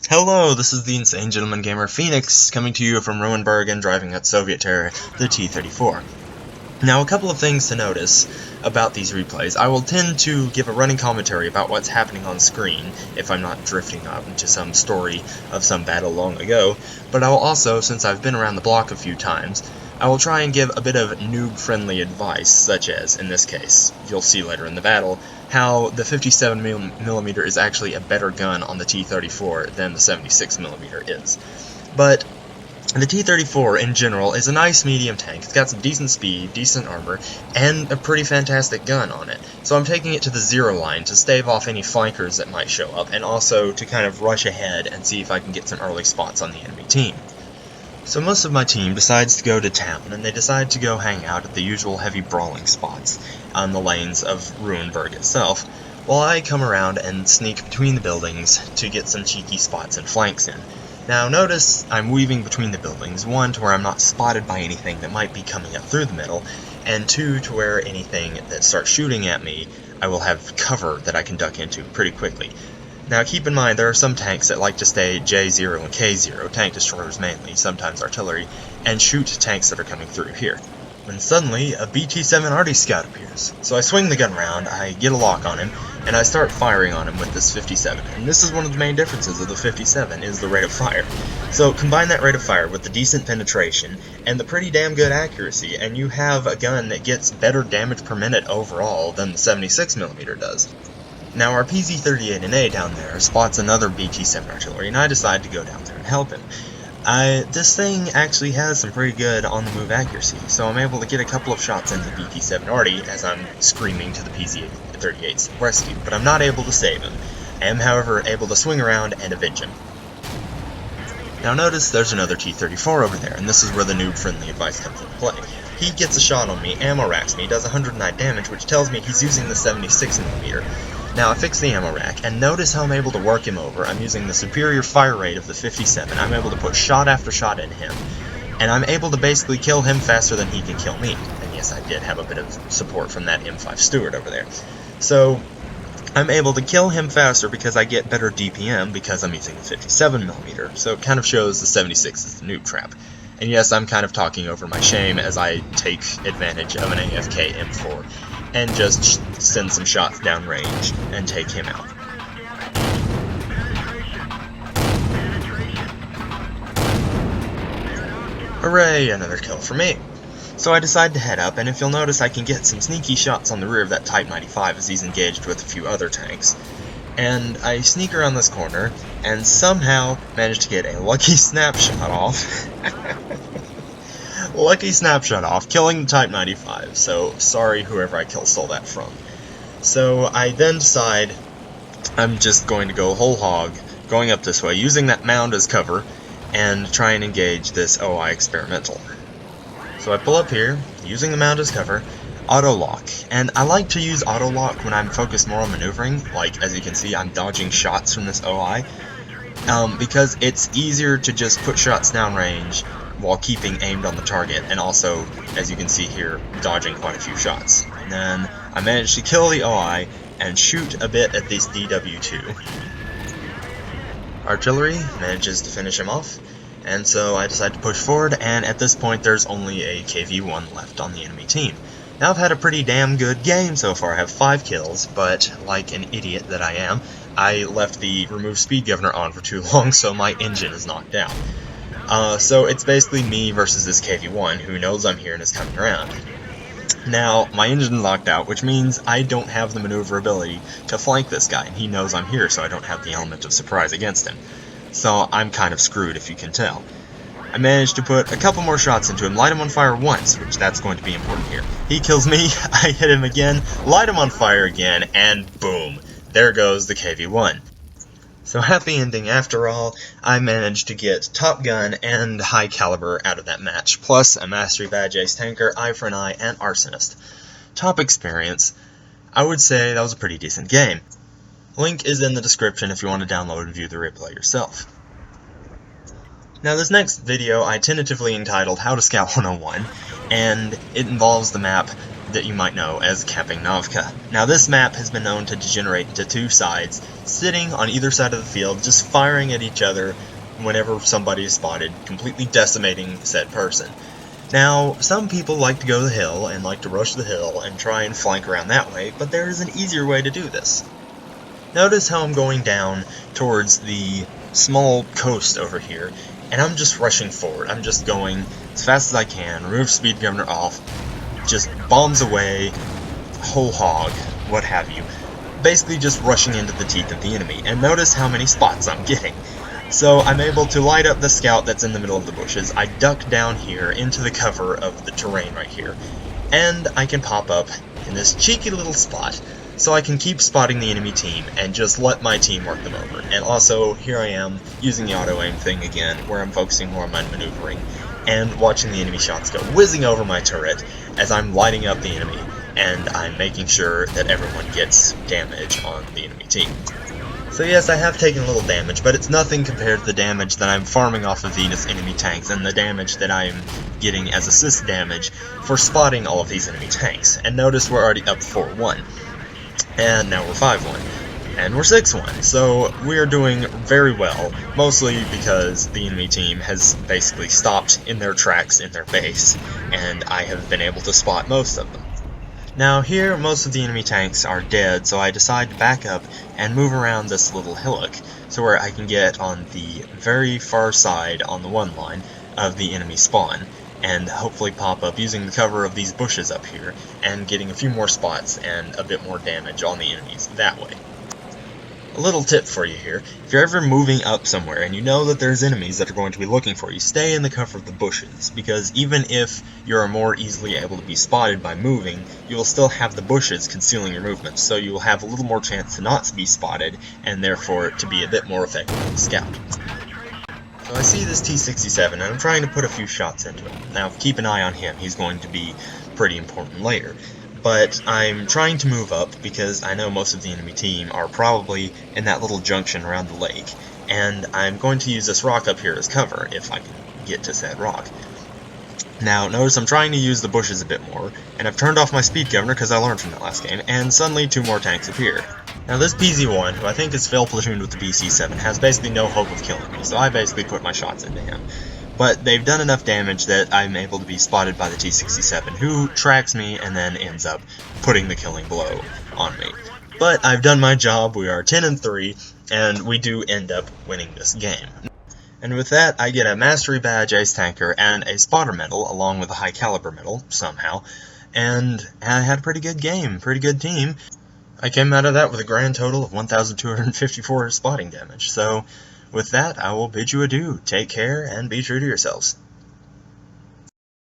Hello, this is the Insane Gentleman Gamer Phoenix, coming to you from Roenberg and driving at Soviet terror, the T-34. Now, a couple of things to notice about these replays. I will tend to give a running commentary about what's happening on screen, if I'm not drifting out into some story of some battle long ago, but I will also, since I've been around the block a few times, I will try and give a bit of noob-friendly advice, such as, in this case, you'll see later in the battle, how the 57mm is actually a better gun on the T-34 than the 76mm is. But the T-34, in general, is a nice medium tank. It's got some decent speed, decent armor, and a pretty fantastic gun on it. So I'm taking it to the zero line to stave off any flankers that might show up, and also to kind of rush ahead and see if I can get some early spots on the enemy team. So most of my team decides to go to town, and they decide to go hang out at the usual heavy brawling spots on the lanes of Ruinberg itself, while I come around and sneak between the buildings to get some cheeky spots and flanks in. Now notice I'm weaving between the buildings, one to where I'm not spotted by anything that might be coming up through the middle, and two to where anything that starts shooting at me, I will have cover that I can duck into pretty quickly. Now keep in mind there are some tanks that like to stay J0 and K0, tank destroyers mainly, sometimes artillery, and shoot tanks that are coming through here. When suddenly a BT-7 arty scout appears. So I swing the gun around, I get a lock on him, and I start firing on him with this 57. And this is one of the main differences of the 57, is the rate of fire. So combine that rate of fire with the decent penetration and the pretty damn good accuracy, and you have a gun that gets better damage per minute overall than the 76mm does. Now our PZ-38A down there spots another BT-7 artillery, and I decide to go down there and help him. This thing actually has some pretty good on-the-move accuracy, so I'm able to get a couple of shots into the BT-7 arty as I'm screaming to the PZ-38's rescue, but I'm not able to save him. I am, however, able to swing around and avenge him. Now notice there's another T-34 over there, and this is where the noob-friendly advice comes into play. He gets a shot on me, ammo racks me, does 109 damage, which tells me he's using the 76mm. Now I fix the ammo rack, and notice how I'm able to work him over. I'm using the superior fire rate of the 57. I'm able to put shot after shot in him, and I'm able to basically kill him faster than he can kill me. And yes, I did have a bit of support from that M5 Stewart over there. So I'm able to kill him faster because I get better DPM because I'm using the 57mm, so it kind of shows the 76 is the noob trap. And yes, I'm kind of talking over my shame as I take advantage of an AFK M4 and just send some shots downrange and take him out. Hooray, another kill for me. So I decide to head up, and if you'll notice I can get some sneaky shots on the rear of that Type 95 as he's engaged with a few other tanks. And I sneak around this corner, and somehow manage to get a lucky snapshot off. Lucky snapshot off, killing the Type 95, so sorry whoever I stole that from. So I then decide I'm just going to go whole hog, going up this way, using that mound as cover, and try and engage this OI experimental. So I pull up here, using the mound as cover, auto lock, and I like to use auto lock when I'm focused more on maneuvering, like as you can see I'm dodging shots from this OI, because it's easier to just put shots downrange while keeping aimed on the target, and also, as you can see here, dodging quite a few shots. And then I managed to kill the OI and shoot a bit at this DW2. Artillery manages to finish him off, and so I decide to push forward, and at this point there's only a KV-1 left on the enemy team. Now I've had a pretty damn good game so far. I have 5 kills, but like an idiot that I am, I left the remove speed governor on for too long, so my engine is knocked out. So it's basically me versus this KV-1 who knows I'm here and is coming around. Now, my engine's locked out, which means I don't have the maneuverability to flank this guy, and he knows I'm here, so I don't have the element of surprise against him. So I'm kind of screwed, if you can tell. I managed to put a couple more shots into him, light him on fire once, which that's going to be important here. He kills me, I hit him again, light him on fire again, and boom, there goes the KV-1. So happy ending after all. I managed to get Top Gun and High Caliber out of that match, plus a Mastery Badge Ace Tanker, Eye for an Eye, and Arsonist. Top experience. I would say that was a pretty decent game. Link is in the description if you want to download and view the replay yourself. Now this next video I tentatively entitled How to Scout 101, and it involves the map that you might know as Camping Novka. Now this map has been known to degenerate into two sides, sitting on either side of the field, just firing at each other whenever somebody is spotted, completely decimating said person. Now, some people like to go to the hill and like to rush the hill and try and flank around that way, but there is an easier way to do this. Notice how I'm going down towards the small coast over here, and I'm just rushing forward. I'm just going as fast as I can, remove speed governor off, just bombs away, whole hog, what have you. Basically just rushing into the teeth of the enemy, and notice how many spots I'm getting. So I'm able to light up the scout that's in the middle of the bushes. I duck down here into the cover of the terrain right here, and I can pop up in this cheeky little spot, so I can keep spotting the enemy team and just let my team work them over. And also, here I am using the auto-aim thing again, where I'm focusing more on my maneuvering, and watching the enemy shots go whizzing over my turret as I'm lighting up the enemy, and I'm making sure that everyone gets damage on the enemy team. So yes, I have taken a little damage, but it's nothing compared to the damage that I'm farming off of Venus enemy tanks, and the damage that I'm getting as assist damage for spotting all of these enemy tanks. And notice we're already up 4-1, and now we're 5-1, and we're 6-1, so we're doing very well, mostly because the enemy team has basically stopped in their tracks in their base, and I have been able to spot most of them. Now here, most of the enemy tanks are dead, so I decide to back up and move around this little hillock, so where I can get on the very far side on the one line of the enemy spawn, and hopefully pop up using the cover of these bushes up here, and getting a few more spots and a bit more damage on the enemies that way. A little tip for you here, if you're ever moving up somewhere and you know that there's enemies that are going to be looking for you, stay in the cover of the bushes, because even if you're more easily able to be spotted by moving, you will still have the bushes concealing your movements, so you will have a little more chance to not be spotted, and therefore to be a bit more effective as a scout. So I see this T-67, and I'm trying to put a few shots into him. Now keep an eye on him, he's going to be pretty important later. But I'm trying to move up because I know most of the enemy team are probably in that little junction around the lake, and I'm going to use this rock up here as cover if I can get to said rock. Now notice I'm trying to use the bushes a bit more, and I've turned off my speed governor because I learned from that last game, and suddenly two more tanks appear. Now this PZ-1, who I think is fail platooned with the BC-7, has basically no hope of killing me, so I basically put my shots into him. But they've done enough damage that I'm able to be spotted by the T-67, who tracks me and then ends up putting the killing blow on me. But I've done my job, we are 10-3, and we do end up winning this game. And with that, I get a Mastery Badge Ace Tanker and a Spotter Medal, along with a High Caliber Medal, somehow. And I had a pretty good game, pretty good team. I came out of that with a grand total of 1,254 spotting damage, so with that, I will bid you adieu, take care, and be true to yourselves.